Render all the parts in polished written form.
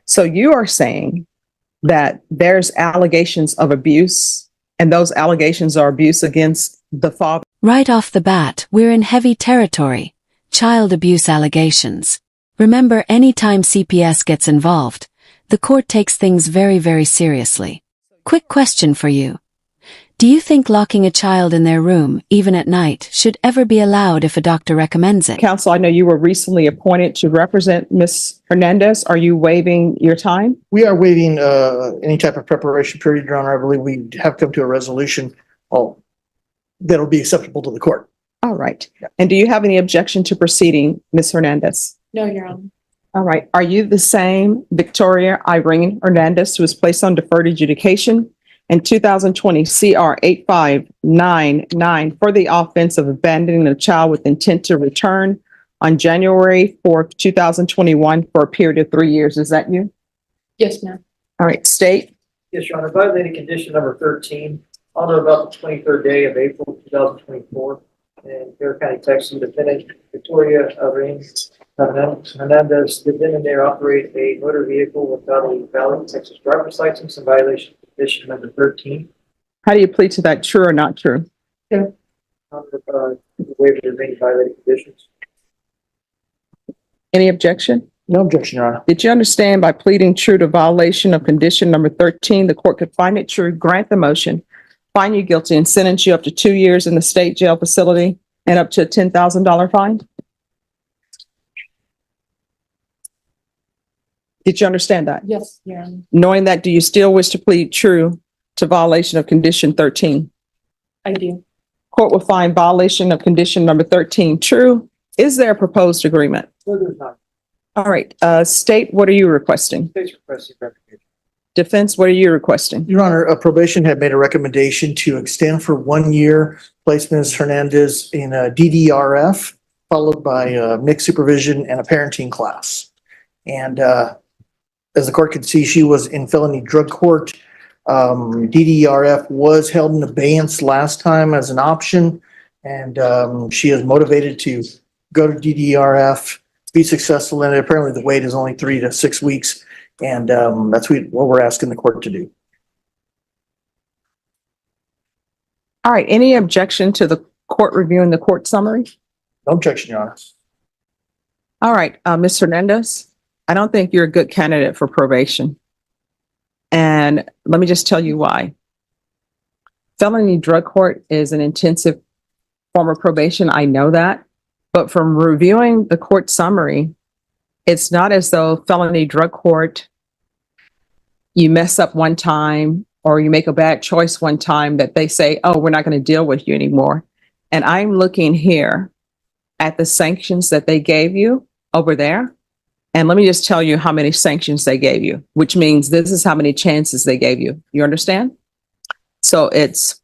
So you are saying that there's allegations of abuse, and those allegations are abuse against the father? Right off the bat, we're in heavy territory. Child abuse allegations. Remember, anytime CPS gets involved, the court takes things very, very seriously. Quick question for you. Do you think locking a child in their room, even at night, should ever be allowed if a doctor recommends it? Counsel, I know you were recently appointed to represent Ms. Hernandez. Are you waiving your time? We are waiving any type of preparation period, Your Honor. I believe we have come to a resolution that'll be acceptable to the court. All right. And do you have any objection to proceeding, Ms. Hernandez? No, Your Honor. All right. Are you the same Victoria Irene Hernandez who was placed on deferred adjudication in 2020 CR 8599 for the offense of abandoning a child with intent to return on January 4th, 2021 for a period of 3 years? Is that you? Yes, ma'am. All right. State. Yes, Your Honor. Violated condition number 13 on or about the 23rd day of April 2024 in Carroll County, Texas. Defendant Victoria Hernandez did then and there operate a motor vehicle without a valid Texas driver's license in violation of condition number 13. How do you plead to that? True or not true? Waiver of any violated conditions. Any objection? No objection, Your Honor. Did you understand by pleading true to violation of condition number 13, the court could find it true, grant the motion, find you guilty, and sentence you up to 2 years in the state jail facility and up to a $10,000 fine? Did you understand that? Yes, Your Honor. Knowing that, do you still wish to plead true to violation of condition 13? I do. Court will find violation of condition number 13 true. Is there a proposed agreement? No, there's not. All right. State, what are you requesting? State's requesting revocation. Defense, what are you requesting? Your Honor, probation had made a recommendation to extend for 1 year, place Ms. Hernandez in a DDRF, followed by mixed supervision and a parenting class. And as the court could see, she was in felony drug court. DDRF was held in abeyance last time as an option, and she is motivated to go to DDRF, be successful in it. Apparently the wait is only 3 to 6 weeks, and that's what we're asking the court to do. All right. Any objection to the court reviewing the court summary? No objection, Your Honor. All right. Ms. Hernandez, I don't think you're a good candidate for probation. And let me just tell you why. Felony drug court is an intensive form of probation. I know that. But from reviewing the court summary, it's not as though felony drug court, you mess up one time or you make a bad choice one time that they say, oh, we're not going to deal with you anymore. And I'm looking here at the sanctions that they gave you over there. And let me just tell you how many sanctions they gave you, which means this is how many chances they gave you. You understand? So it's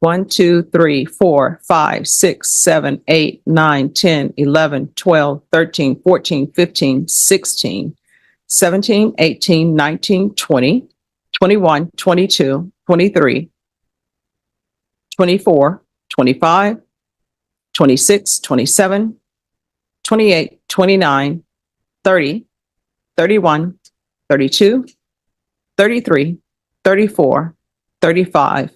1, 2, 3, 4, 5, 6, 7, 8, 9, 10, 11, 12, 13, 14, 15, 16, 17, 18, 19, 20, 21, 22, 23, 24, 25, 26, 27, 28, 29, 30, 31, 32, 33, 34, 35,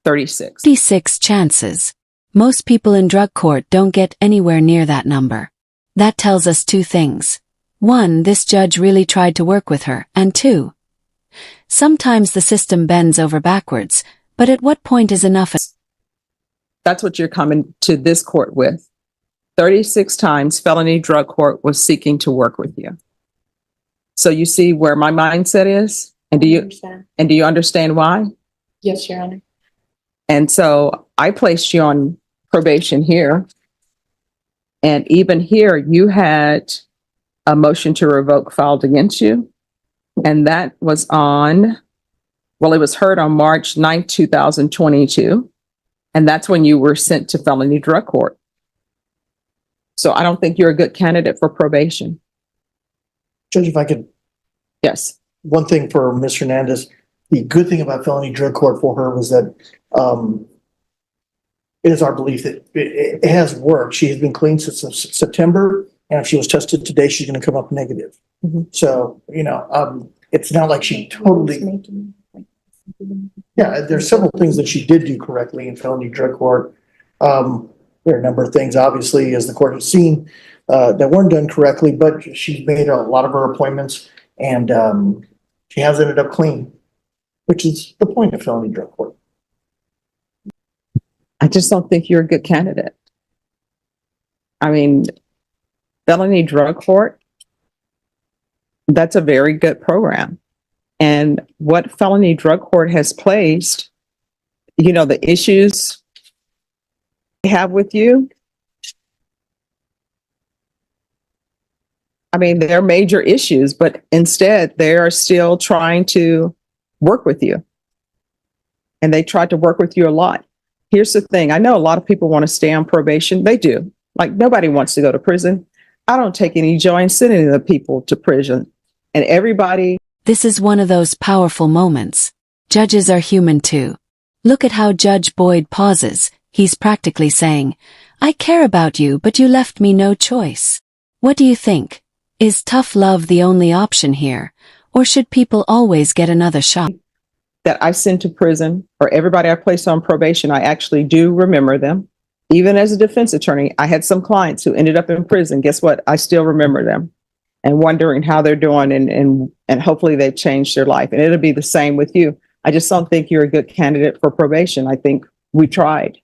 36. 56 chances. Most people in drug court don't get anywhere near that number. That tells us 2 things. 1, this judge really tried to work with her, and 2, sometimes the system bends over backwards, but at what point is enough? That's what you're coming to this court with. 36 times felony drug court was seeking to work with you. So you see where my mindset is? And do you understand why? Yes, Your Honor. And so I placed you on probation here. And even here, you had a motion to revoke filed against you. And that was on, well, it was heard on March 9th, 2022. And that's when you were sent to felony drug court. So I don't think you're a good candidate for probation. Judge, if I could. Yes. One thing for Ms. Hernandez, the good thing about felony drug court for her was that it is our belief that it has worked. She has been clean since September, and if she was tested today, she's going to come up negative. Mhm. So, it's not like she totally, yeah, there's several things that she did do correctly in felony drug court. There are a number of things, obviously, as the court has seen, that weren't done correctly, but she's made a lot of her appointments and, she has ended up clean, which is the point of felony drug court. I just don't think you're a good candidate. I mean, felony drug court, that's a very good program. And what felony drug court has placed, the issues they have with you, I mean, they're major issues, but instead they are still trying to work with you. And they tried to work with you a lot. Here's the thing. I know a lot of people want to stay on probation. They do. Like, nobody wants to go to prison. I don't take any joy in sending the people to prison. And everybody. This is one of those powerful moments. Judges are human too. Look at how Judge Boyd pauses. He's practically saying, I care about you, but you left me no choice. What do you think? Is tough love the only option here? Or should people always get another shot? That I send to prison, or everybody I place on probation, I actually do remember them. Even as a defense attorney, I had some clients who ended up in prison. Guess what? I still remember them and wondering how they're doing, and hopefully they've changed their life. And it'll be the same with you. I just don't think you're a good candidate for probation. I think we tried.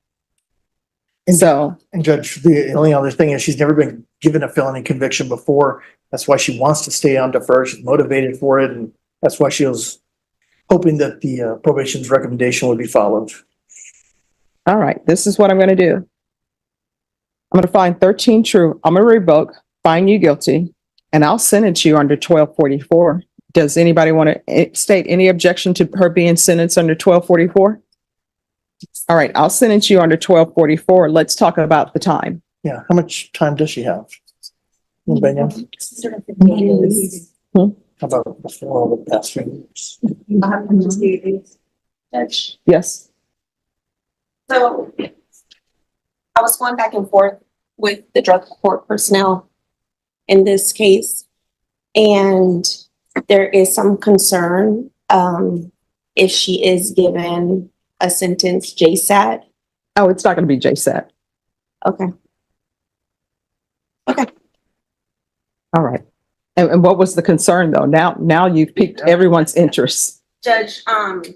And So, And Judge, the only other thing is she's never been given a felony conviction before. That's why she wants to stay on defer. She's motivated for it. And that's why she was hoping that the probation's recommendation would be followed. all right, this is what I'm going to do. I'm going to find 13 true. I'm going to revoke, find you guilty, and I'll sentence you under 1244. Does anybody want to state any objection to her being sentenced under 1244? All right, I'll sentence you under 1244. Let's talk about the time. Yeah. How much time does she have? Anybody know? How about before all the past few years? Judge. Yes. So I was going back and forth with the drug court personnel in this case, and there is some concern if she is given a sentence JSAT. Oh, it's not going to be JSAT. Okay. All right. And what was the concern though? Now you've piqued everyone's interest. Judge,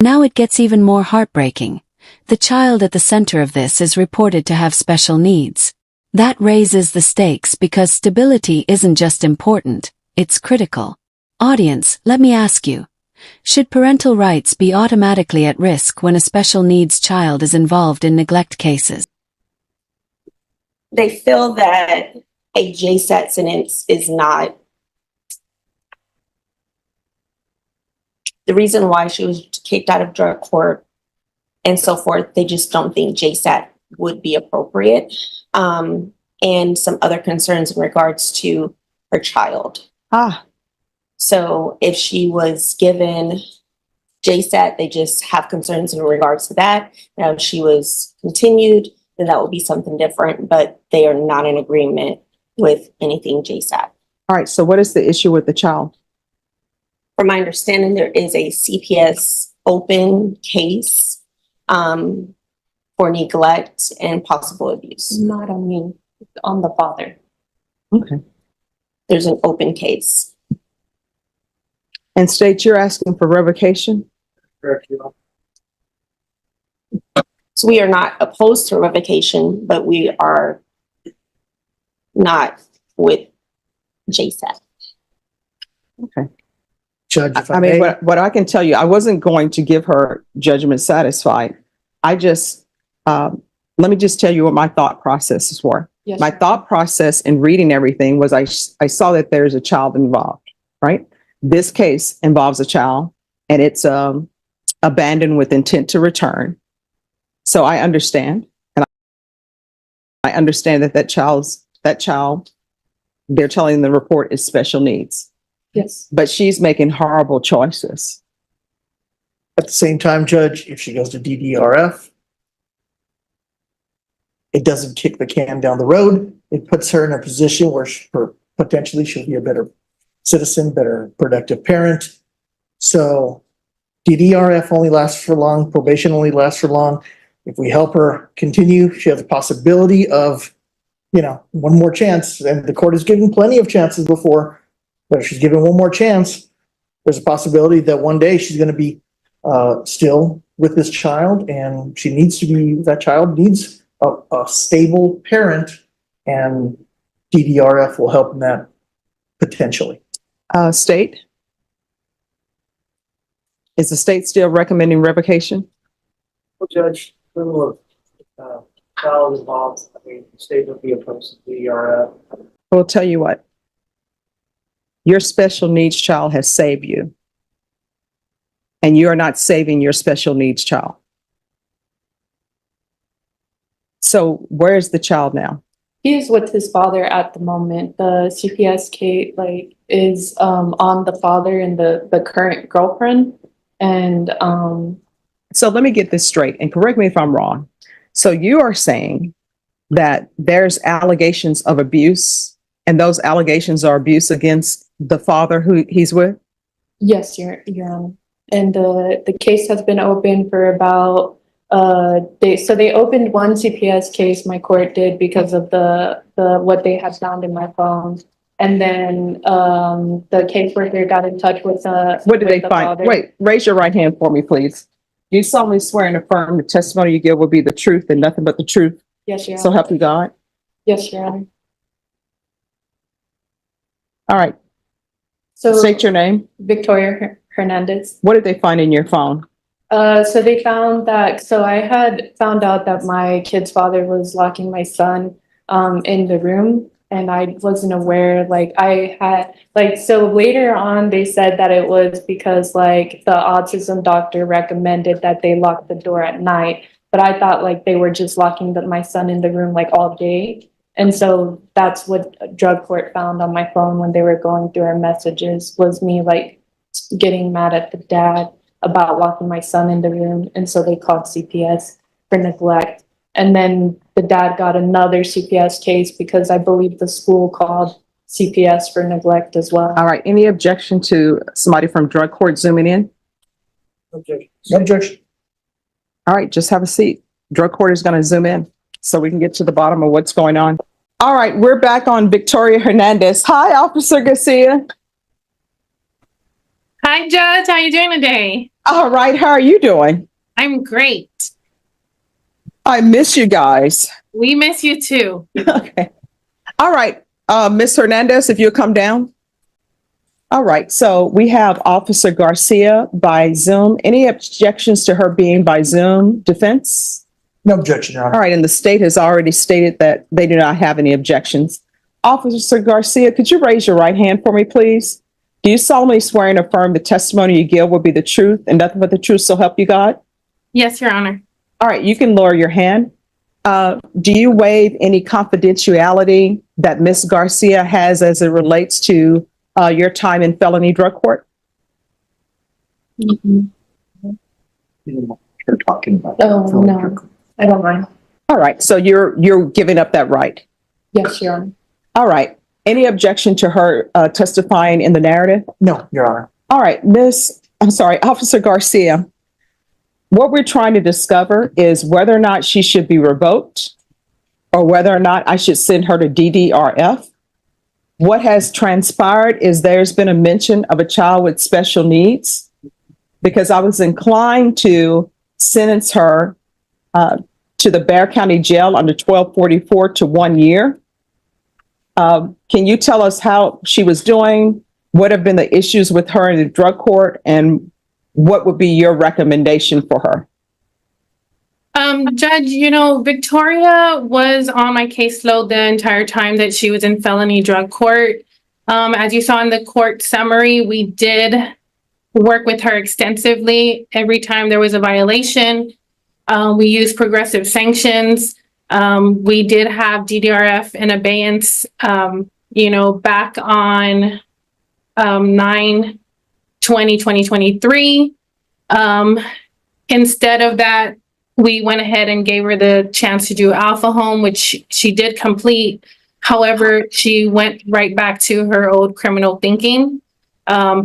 Now it gets even more heartbreaking. The child at the center of this is reported to have special needs. That raises the stakes because stability isn't just important, it's critical. Audience, let me ask you. Should parental rights be automatically at risk when a special needs child is involved in neglect cases? they feel that a JSAT sentence is not the reason why she was kicked out of drug court and so forth. They just don't think JSAT would be appropriate. And some other concerns in regards to her child. So if she was given JSAT, they just have concerns in regards to that. Now, if she was continued, then that would be something different, but they are not in agreement with anything JSAT. All right. So what is the issue with the child? From my understanding, there is a CPS open case for neglect and possible abuse. Not on me, on the father. Okay. There's an open case. And state you're asking for revocation? Correct, Your Honor. So we are not opposed to revocation, but we are not with JSAT. Okay. Judge, if I I mean, may, what I can tell you, I wasn't going to give her judgment satisfied. I just, let me just tell you what my thought processes were. Yes. My thought process in reading everything was I saw that there's a child involved, right? This case involves a child and it's abandoned with intent to return. So I understand. And I understand that that child, they're telling the report is special needs. Yes. But she's making horrible choices. at the same time, Judge, if she goes to DDRF, it doesn't kick the can down the road. It puts her in a position where potentially she'll be a better citizen, better productive parent. So DDRF only lasts for long, probation only lasts for long. If we help her continue, she has a possibility of, one more chance. And the court has given plenty of chances before, but if she's given one more chance, there's a possibility that one day she's going to be still with this child, and that child needs a stable parent, and DDRF will help in that potentially. State? Is the state still recommending revocation? Well, Judge, criminal child involved, I mean, the state would be opposed to DRF. We'll tell you what. Your special needs child has saved you. And you are not saving your special needs child. So where is the child now? He is with his father at the moment. The CPS case is on the father and the current girlfriend. And So let me get this straight and correct me if I'm wrong. So you are saying that there's allegations of abuse, and those allegations are abuse against the father who he's with? yes, Your Honor. And the case has been open for about they opened one CPS case, my court did, because of the what they had found in my phone. And then the caseworker got in touch with What did they find? father. Wait, raise your right hand for me, please. Do you solemnly swear and affirm the testimony you give will be the truth and nothing but the truth? Yes, Your Honor. So help you God? Yes, Your Honor. All right, So state your name. Victoria Hernandez. What did they find in your phone? So they found that, so I had found out that my kid's father was locking my son in the room, and I wasn't aware, so later on, they said that it was because the autism doctor recommended that they lock the door at night, but I thought they were just locking my son in the room all day. And so that's what drug court found on my phone when they were going through our messages, was me getting mad at the dad about locking my son in the room. And so they called CPS for neglect. And then the dad got another CPS case because I believe the school called CPS for neglect as well. All right, any objection to somebody from drug court zooming in? Objection. No objection. All right, just have a seat. Drug court is going to zoom in so we can get to the bottom of what's going on. All right, we're back on Victoria Hernandez. Hi, Officer Garcia. Hi, Judge. How you doing today? All right, how are you doing? I'm great. I miss you guys. We miss you too. Okay. All right, Miss Hernandez, if you'll come down. All right, so we have Officer Garcia by Zoom. Any objections to her being by Zoom? Defense? No objection, Your Honor. All right, and the state has already stated that they do not have any objections. Officer Garcia, could you raise your right hand for me, please? Do you solemnly swear and affirm the testimony you give will be the truth and nothing but the truth, so help you God? Yes, Your Honor. All right, you can lower your hand. Do you waive any confidentiality that Ms. Garcia has as it relates to your time in felony drug court? You're talking about. Oh, no, I don't mind. All right, so you're giving up that right. Yes, Your Honor. All right. Any objection to her testifying in the narrative? No, Your Honor. All right, Officer Garcia. What we're trying to discover is whether or not she should be revoked or whether or not I should send her to DDRF. What has transpired is there's been a mention of a child with special needs, because I was inclined to sentence her to the Bexar County Jail under 1244 to 1 year. Can you tell us how she was doing? What have been the issues with her in the drug court, and what would be your recommendation for her? Judge, Victoria was on my caseload the entire time that she was in felony drug court. As you saw in the court summary, we did work with her extensively. Every time there was a violation, we used progressive sanctions. We did have DDRF in abeyance, back on 9/20/2023. Instead of that, we went ahead and gave her the chance to do Alpha Home, which she did complete. However, she went right back to her old criminal thinking.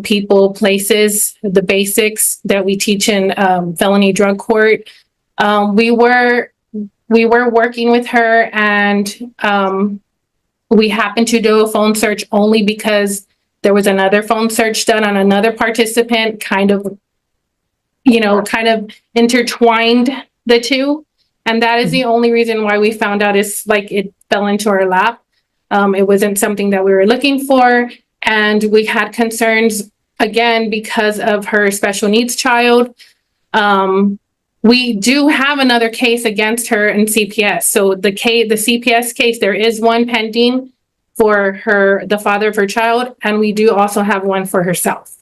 People, places, the basics that we teach in felony drug court. We were working with her, and we happened to do a phone search only because there was another phone search done on another participant, kind of intertwined the two. And that is the only reason why we found out is like it fell into our lap. It wasn't something that we were looking for. And we had concerns again because of her special needs child. We do have another case against her in CPS. So the CPS case, there is one pending for the father of her child, and we do also have one for herself.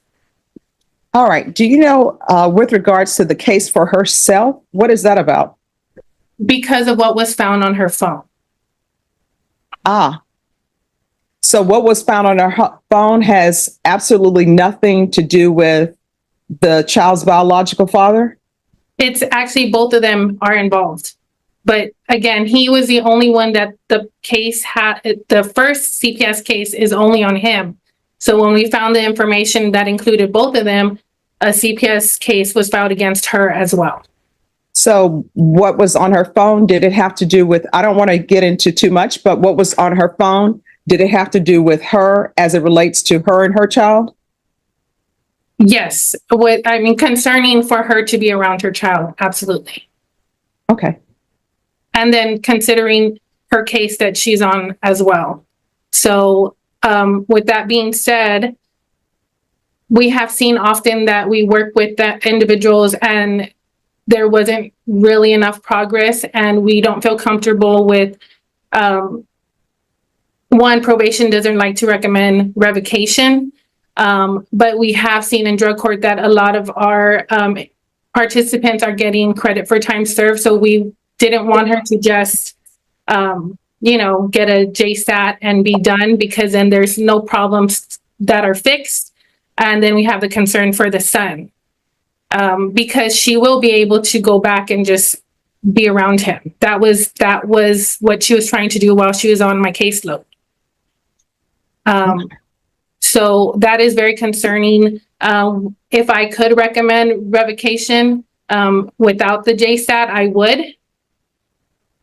All right. Do you know, with regards to the case for herself, what is that about? Because of what was found on her phone. So what was found on her phone has absolutely nothing to do with the child's biological father? It's actually both of them are involved. But again, he was the only one that the case had. The first CPS case is only on him. So when we found the information that included both of them, a CPS case was filed against her as well. So what was on her phone? Did it have to do with, I don't want to get into too much, but what was on her phone? Did it have to do with her as it relates to her and her child? Yes. Concerning for her to be around her child. Absolutely. Okay. And then considering her case that she's on as well. So with that being said, we have seen often that we work with the individuals and there wasn't really enough progress, and we don't feel comfortable with probation doesn't like to recommend revocation. But we have seen in drug court that a lot of our participants are getting credit for time served. So we didn't want her to just, get a JSAT and be done, because then there's no problems that are fixed. And then we have the concern for the son, because she will be able to go back and just be around him. That was what she was trying to do while she was on my caseload. So that is very concerning. If I could recommend revocation without the JSAT, I would.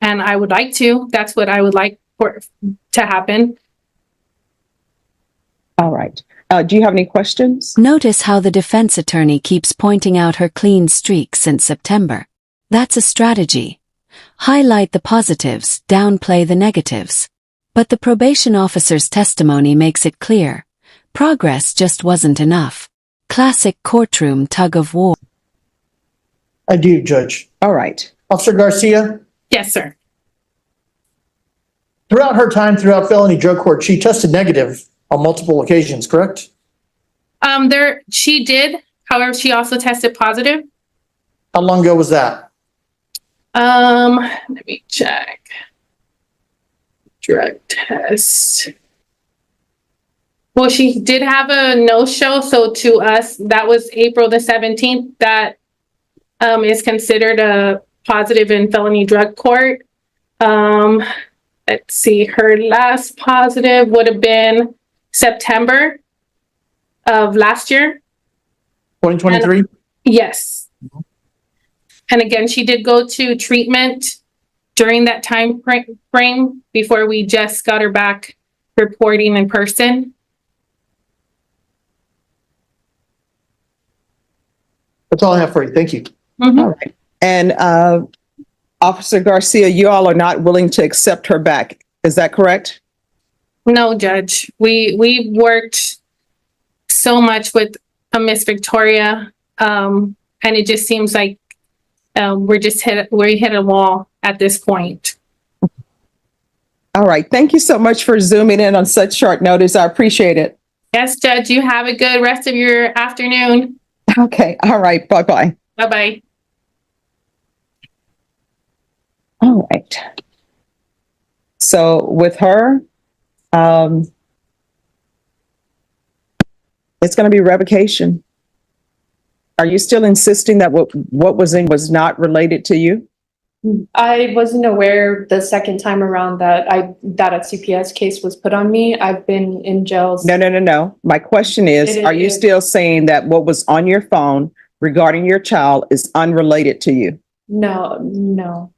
And I would like to. That's what I would like to happen. All right. Do you have any questions? Notice how the defense attorney keeps pointing out her clean streak since September. That's a strategy. Highlight the positives, downplay the negatives. But the probation officer's testimony makes it clear. Progress just wasn't enough. Classic courtroom tug of war. I do, Judge. All right. Officer Garcia, Yes, sir. throughout her time throughout felony drug court, she tested negative on multiple occasions, correct? She did. However, she also tested positive. How long ago was that? Let me check. Drug test. Well, she did have a no-show, so to us, that was April the 17th. That is considered a positive in felony drug court. Let's see, her last positive would have been September of last year. 2023? Yes. And again, she did go to treatment during that time frame before we just got her back reporting in person. That's all I have for you. Thank you. Mm-hmm. All right. And Officer Garcia, you all are not willing to accept her back. Is that correct? No, Judge. We worked so much with Miss Victoria, and it just seems like we hit a wall at this point. All right. Thank you so much for zooming in on such short notice. I appreciate it. Yes, Judge. You have a good rest of your afternoon. Okay. All right. Bye-bye. Bye-bye. All right. So with her, it's going to be revocation. Are you still insisting that what was in was not related to you? I wasn't aware the second time around that a CPS case was put on me. I've been in jail. No. My question is, It are you is. still saying that what was on your phone regarding your child is unrelated to you? No.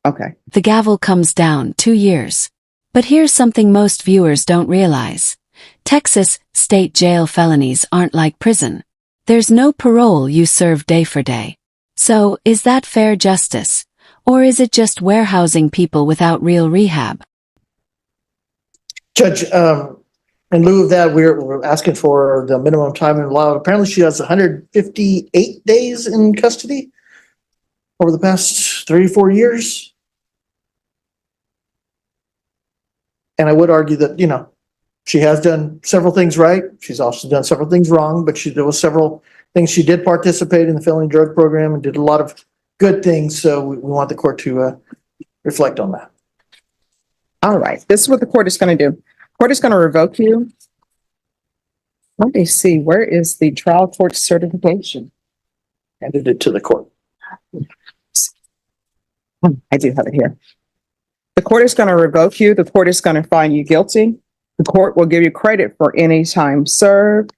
Okay. The gavel comes down 2 years. But here's something most viewers don't realize. Texas state jail felonies aren't like prison. There's no parole, you serve day for day. So, is that fair justice? Or is it just warehousing people without real rehab? Judge, in lieu of that, we're asking for the minimum time in law. Apparently she has 158 days in custody over the past 3-4 years. And I would argue that, she has done several things right. She's also done several things wrong, but there was several things. She did participate in the felony drug program and did a lot of good things. So we want the court to reflect on that. All right. This is what the court is going to do. Court is going to revoke you. Let me see. Where is the trial court certification? Handed it to the court. I do have it here. The court is going to revoke you. The court is going to find you guilty. The court will give you credit for any time served.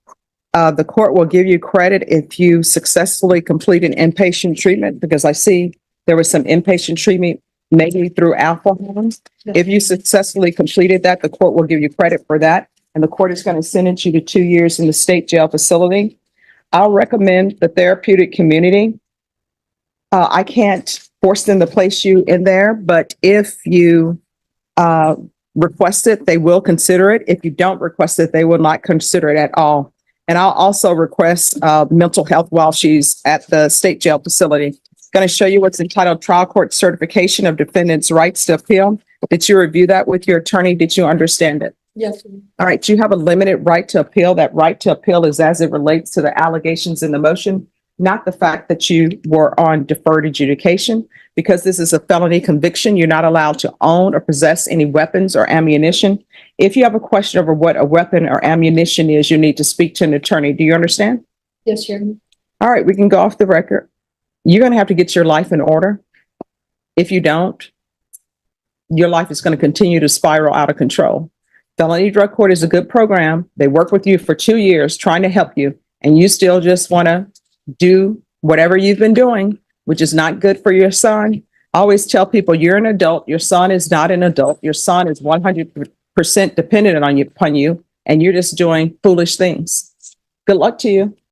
The court will give you credit if you successfully complete an inpatient treatment, because I see there was some inpatient treatment maybe through alcohol. If you successfully completed that, the court will give you credit for that. And the court is going to sentence you to 2 years in the state jail facility. I'll recommend the therapeutic community. I can't force them to place you in there, but if you request it, they will consider it. If you don't request it, they will not consider it at all. And I'll also request mental health while she's at the state jail facility. Going to show you what's entitled Trial Court Certification of Defendant's Rights to Appeal. Did you review that with your attorney? Did you understand it? Yes. All right. You have a limited right to appeal. That right to appeal is as it relates to the allegations in the motion, not the fact that you were on deferred adjudication. Because this is a felony conviction, you're not allowed to own or possess any weapons or ammunition. If you have a question over what a weapon or ammunition is, you need to speak to an attorney. Do you understand? Yes, Your Honor. All right, we can go off the record. You're going to have to get your life in order. If you don't, your life is going to continue to spiral out of control. Felony Drug Court is a good program. They work with you for 2 years trying to help you, and you still just want to do whatever you've been doing, which is not good for your son. I always tell people, you're an adult. Your son is not an adult. Your son is 100% dependent on you, upon you, and you're just doing foolish things. Good luck to you.